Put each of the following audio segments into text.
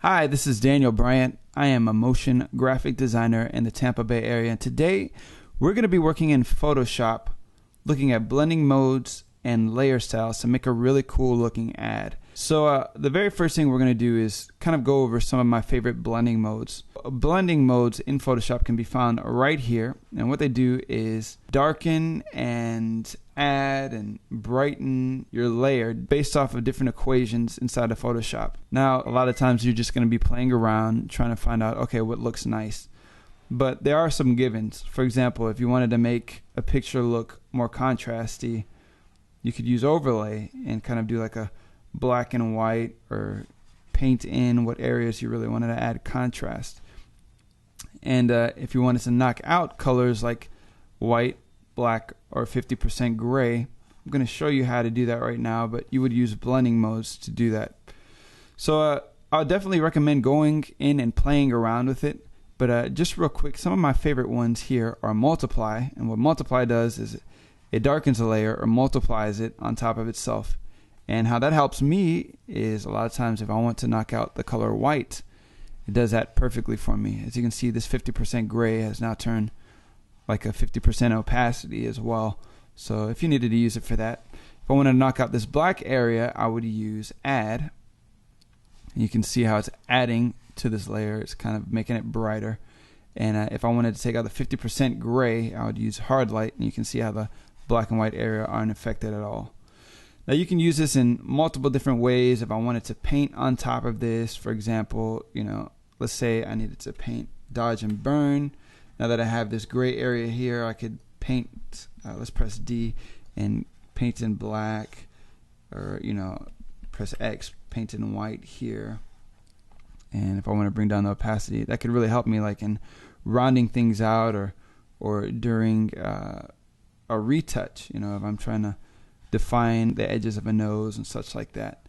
Hi, this is Daniel Bryant. I am a motion graphic designer in the Tampa Bay area, and today we're going to be working in Photoshop, looking at blending modes and layer styles to make a really cool looking ad. So the very first thing we're going to do is kind of go over some of my favorite blending modes. Blending modes in Photoshop can be found right here, and what they do is darken and add and brighten your layer based off of different equations inside of Photoshop. Now, a lot of times you're just going to be playing around trying to find out, okay, what looks nice. But there are some givens. For example, if you wanted to make a picture look more contrasty, you could use overlay and kind of do like a black and white, or paint in what areas you really wanted to add contrast. And if you wanted to knock out colors like white, black, or 50% gray, I'm going to show you how to do that right now, but you would use blending modes to do that. So I would definitely recommend going in and playing around with it. But just real quick, some of my favorite ones here are multiply. And what multiply does is it darkens a layer or multiplies it on top of itself. And how that helps me is a lot of times if I want to knock out the color white, it does that perfectly for me. As you can see, this 50% gray has now turned like a 50% opacity as well. So if you needed to use it for that. If I want to knock out this black area, I would use add. You can see how it's adding to this layer. It's kind of making it brighter. And if I wanted to take out the 50% gray, I would use hard light, and you can see how the black and white area aren't affected at all. Now you can use this in multiple different ways. If I wanted to paint on top of this, for example, let's say I needed to paint dodge and burn. Now that I have this gray area here, I could paint, let's press D and paint in black, or press X, paint in white here. And if I want to bring down the opacity, that could really help me like in rounding things out, or during a retouch, if I'm trying to define the edges of a nose and such like that.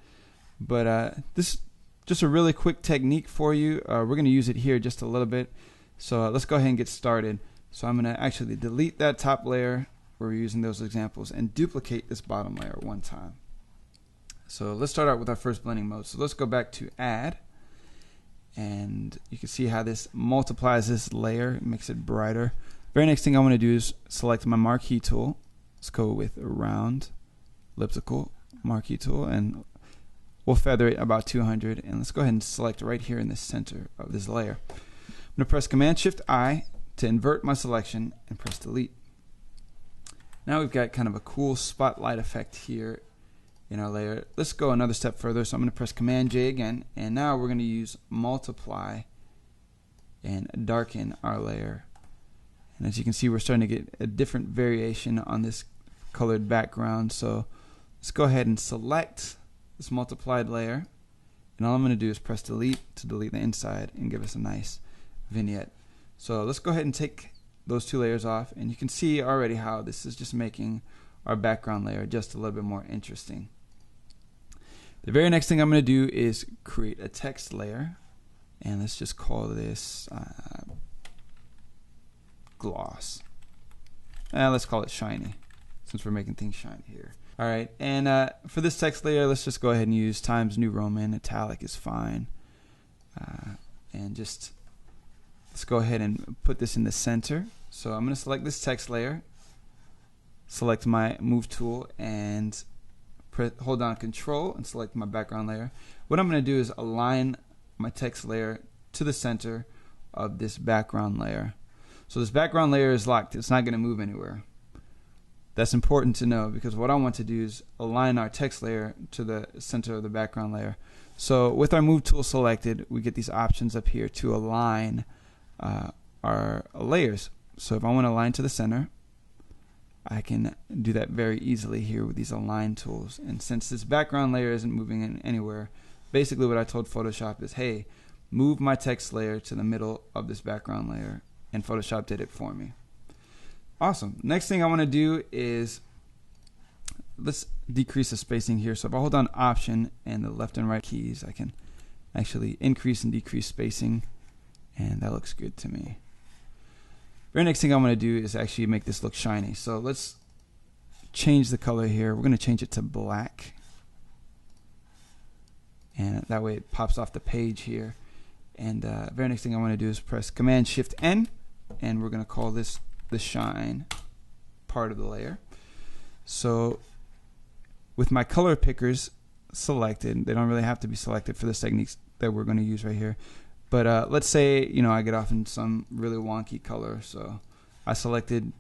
But this just a really quick technique for you. We're going to use it here just a little bit. So let's go ahead and get started. So I'm going to actually delete that top layer where we're using those examples and duplicate this bottom layer one time. So let's start out with our first blending mode. So let's go back to add, and you can see how this multiplies this layer, makes it brighter. Very next thing I want to do is select my marquee tool. Let's go with round elliptical marquee tool, and we'll feather it about 200, and let's go ahead and select right here in the center of this layer. I'm going to press Command-Shift-I to invert my selection and press delete. Now we've got kind of a cool spotlight effect here in our layer. Let's go another step further. So I'm going to press Command-J again, and now we're going to use multiply and darken our layer. And as you can see, we're starting to get a different variation on this colored background. So let's go ahead and select this multiplied layer, and all I'm going to do is press delete to delete the inside and give us a nice vignette. So let's go ahead and take those two layers off, and you can see already how this is just making our background layer just a little bit more interesting. The very next thing I'm going to do is create a text layer, and let's just call this gloss. Let's call it shiny, since we're making things shiny here. Alright, and for this text layer, let's just go ahead and use Times New Roman. Italic is fine. And just let's go ahead and put this in the center. So I'm going to select this text layer, select my move tool, and hold down Control and select my background layer. What I'm going to do is align my text layer to the center of this background layer. So this background layer is locked. It's not going to move anywhere. That's important to know, because what I want to do is align our text layer to the center of the background layer. So with our move tool selected, we get these options up here to align our layers. So if I want to align to the center, I can do that very easily here with these align tools. And since this background layer isn't moving anywhere, basically what I told Photoshop is, hey, move my text layer to the middle of this background layer, and Photoshop did it for me. Awesome. Next thing I want to do is let's decrease the spacing here. So if I hold down Option and the left and right keys, I can actually increase and decrease spacing, and that looks good to me. Very next thing I want to do is actually make this look shiny. So let's change the color here. We're going to change it to black, and that way it pops off the page here. And very next thing I want to do is press Command Shift N, and we're going to call this the shine part of the layer. So with my color pickers selected, they don't really have to be selected for the techniques that we're going to use right here. But let's say, I get off in some really wonky color. So I selected,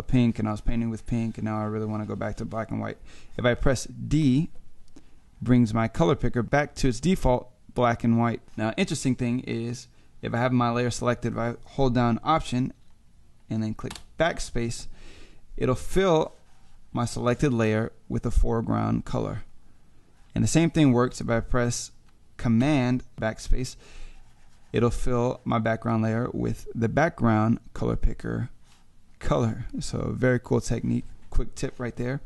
pink, and I was painting with pink, and now I really want to go back to black and white. If I press D, brings my color picker back to its default black and white. Now, interesting thing is, if I have my layer selected, if I hold down Option and then click Backspace, it'll fill my selected layer with a foreground color. And the same thing works if I press Command Backspace. It'll fill my background layer with the background color picker color. So very cool technique. Quick tip right there.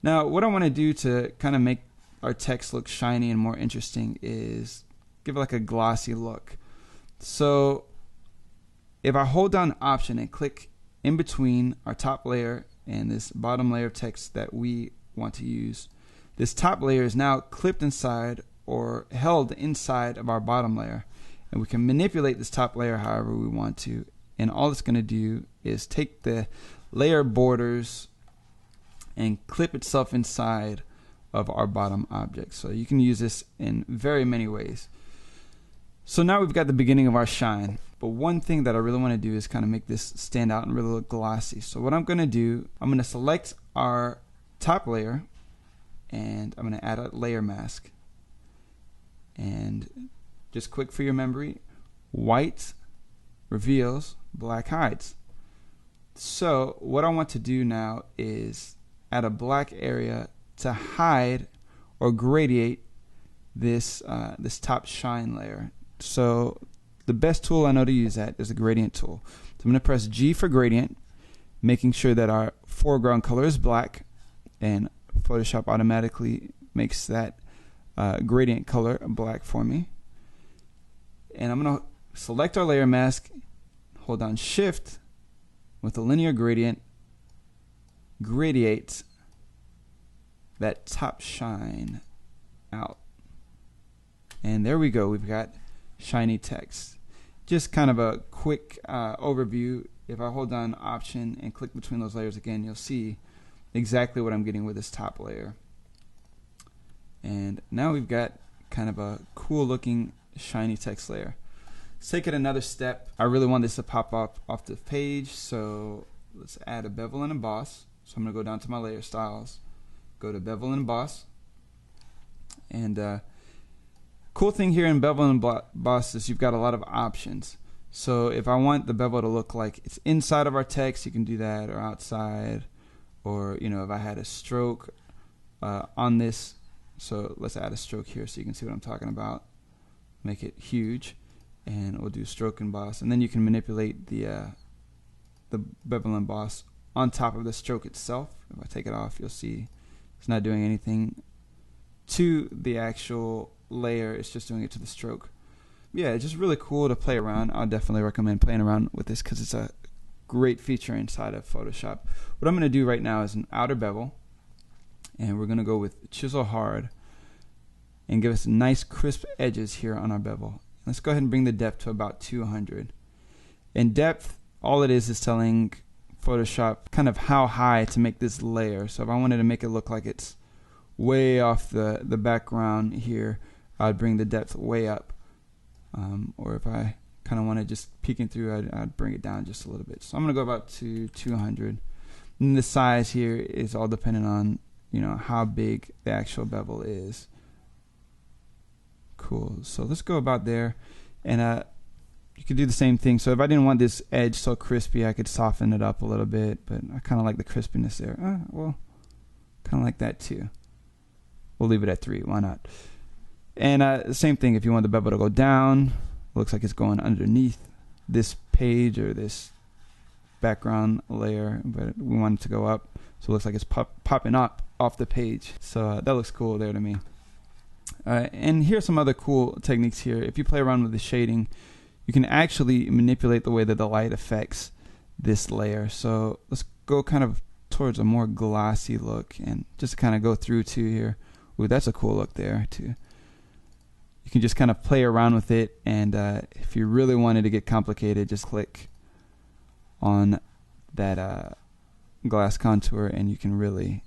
Now, what I want to do to kind of make our text look shiny and more interesting is give it like a glossy look. So if I hold down Option and click in between our top layer and this bottom layer of text that we want to use, this top layer is now clipped inside or held inside of our bottom layer, and we can manipulate this top layer however we want to. And all it's going to do is take the layer borders and clip itself inside of our bottom object. So you can use this in very many ways. So now we've got the beginning of our shine. But one thing that I really want to do is kind of make this stand out and really look glossy. So what I'm going to do, I'm going to select our top layer, and I'm going to add a layer mask. And just quick for your memory, white reveals, black hides. So what I want to do now is add a black area to hide or gradiate this this top shine layer. So the best tool I know to use that is the gradient tool. So I'm going to press G for gradient, making sure that our foreground color is black, and Photoshop automatically makes that gradient color black for me. And I'm going to select our layer mask, hold down Shift with a linear gradient, gradiate that top shine out. And there we go, we've got shiny text. Just kind of a quick overview. If I hold down Option and click between those layers again, you'll see exactly what I'm getting with this top layer. And now we've got kind of a cool looking shiny text layer. Let's take it another step. I really want this to pop up off the page, so let's add a bevel and emboss. So I'm going to go down to my layer styles, go to bevel and emboss, and cool thing here in bevel and emboss is you've got a lot of options. So if I want the bevel to look like it's inside of our text, you can do that, or outside, or if I had a stroke on this. So let's add a stroke here so you can see what I'm talking about. Make it huge, and we'll do stroke emboss, and then you can manipulate the bevel emboss on top of the stroke itself. If I take it off, you'll see it's not doing anything to the actual layer, it's just doing it to the stroke. Yeah, it's just really cool to play around. I'll definitely recommend playing around with this because it's a great feature inside of Photoshop. What I'm going to do right now is an outer bevel, and we're going to go with chisel hard and give us nice crisp edges here on our bevel. Let's go ahead and bring the depth to about 200. In depth, all it is telling Photoshop kind of how high to make this layer. So if I wanted to make it look like it's way off the background here, I'd bring the depth way up. Or if I kind of want to just peeking through, I'd bring it down just a little bit. So I'm going to go about to 200. And the size here is all dependent on how big the actual bevel is. Cool. So let's go about there, and you could do the same thing. So if I didn't want this edge so crispy, I could soften it up a little bit, but I kind of like the crispiness there. Well, kind of like that too. We'll leave it at 3. Why not? And the same thing, if you want the bevel to go down, looks like it's going underneath this page or this background layer, but we want it to go up, so it looks like it's popping up off the page. So that looks cool there to me. And here's some other cool techniques here. If you play around with the shading, you can actually manipulate the way that the light affects this layer. So let's go kind of towards a more glossy look and just kind of go through to here. Ooh, that's a cool look there too. you can just kind of play around with it, and if you really wanted to get complicated, just click on that glass contour and you can really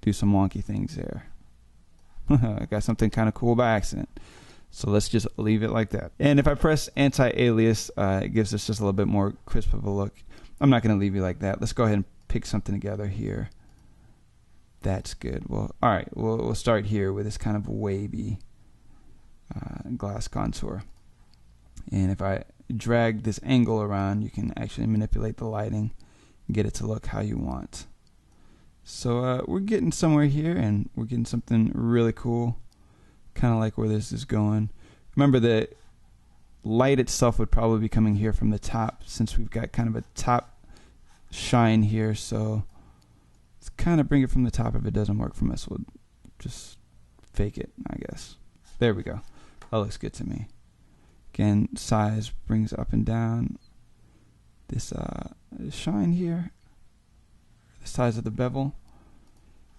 do some wonky things there. I got something kind of cool by accident. So let's just leave it like that. And if I press anti-alias, it gives us just a little bit more crisp of a look. I'm not going to leave you like that. Let's go ahead and pick something together here. That's good. Well, all right, we'll start here with this kind of wavy glass contour. And if I drag this angle around, you can actually manipulate the lighting and get it to look how you want. So we're getting somewhere here, and we're getting something really cool, kind of like where this is going. Remember, the light itself would probably be coming here from the top, since we've got kind of a top shine here. So let's kind of bring it from the top. If it doesn't work from us, we'll just fake it, I guess. There we go. That looks good to me. Again, size brings up and down this shine here, the size of the bevel.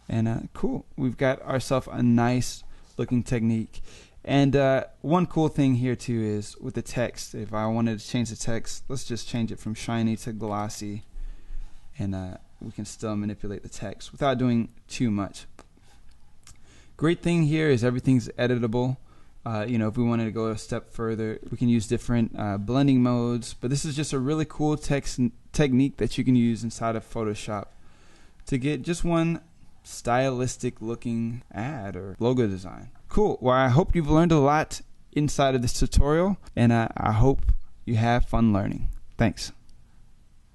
And cool, we've got ourselves a nice looking technique. And one cool thing here too is with the text, if I wanted to change the text, let's just change it from shiny to glossy, and we can still manipulate the text without doing too much. Great thing here is everything's editable. If we wanted to go a step further, we can use different blending modes, but this is just a really cool technique that you can use inside of Photoshop to get just one stylistic looking ad or logo design. Cool. Well, I hope you've learned a lot inside of this tutorial, and I hope you have fun learning. Thanks.